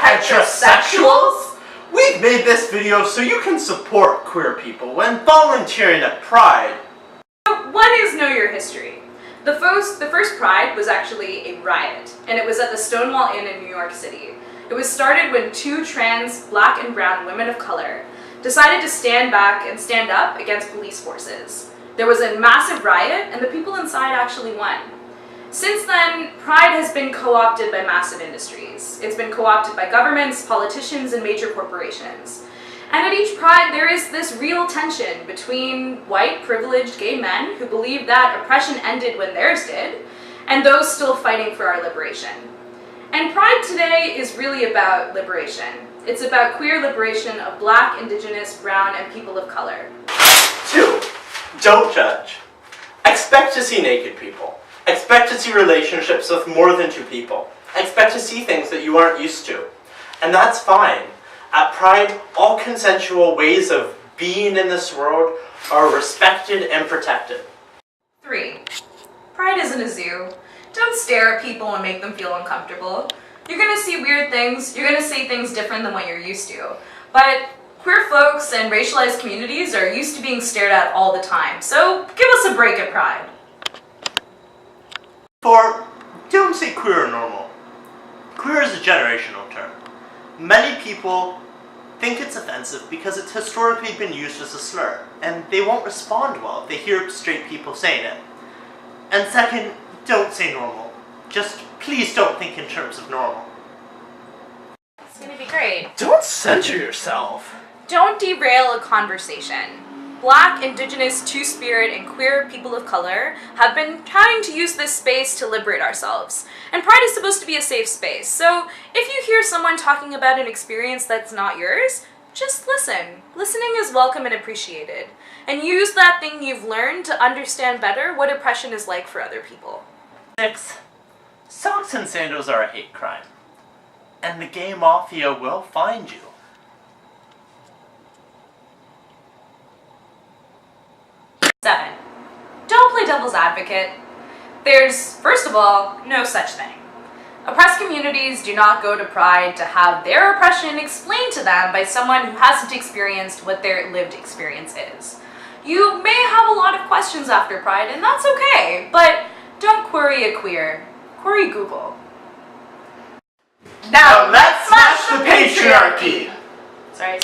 Heterosexuals? We've made this video so you can support queer people when volunteering at Pride. What is Know Your History? The first Pride was actually a riot, and it was at the Stonewall Inn in New York City. It was started when two trans black and brown women of color decided to stand back and stand up against police forces. There was a massive riot, and the people inside actually won. Since then, Pride has been co-opted by massive industries. It's been co-opted by governments, politicians, and major corporations. And at each Pride, there is this real tension between white, privileged gay men who believe that oppression ended when theirs did, and those still fighting for our liberation. And Pride today is really about liberation. It's about queer liberation of black, indigenous, brown, and people of color. 2. Don't judge. Expect to see naked people. Expect to see relationships with more than two people. Expect to see things that you aren't used to. And that's fine. At Pride, all consensual ways of being in this world are respected and protected. 3. Pride isn't a zoo. Don't stare at people and make them feel uncomfortable. You're gonna see weird things, you're gonna say things different than what you're used to. But queer folks and racialized communities are used to being stared at all the time, so give us a break at Pride. 4. Don't say queer or normal. Queer is a generational term. Many people think it's offensive because it's historically been used as a slur, and they won't respond well if they hear straight people saying it. And second, don't say normal. Just please don't think in terms of normal. It's gonna be great. Don't censor yourself. Don't derail a conversation. Black, Indigenous, Two-Spirit, and queer people of color have been trying to use this space to liberate ourselves. And Pride is supposed to be a safe space, so if you hear someone talking about an experience that's not yours, just listen. Listening is welcome and appreciated. And use that thing you've learned to understand better what oppression is like for other people. 6. Socks and sandals are a hate crime. And the gay mafia will find you. 7. Don't play devil's advocate. There's, first of all, no such thing. Oppressed communities do not go to Pride to have their oppression explained to them by someone who hasn't experienced what their lived experience is. You may have a lot of questions after Pride, and that's okay, but don't query a queer. Query Google. Now let's smash the patriarchy! Sorry.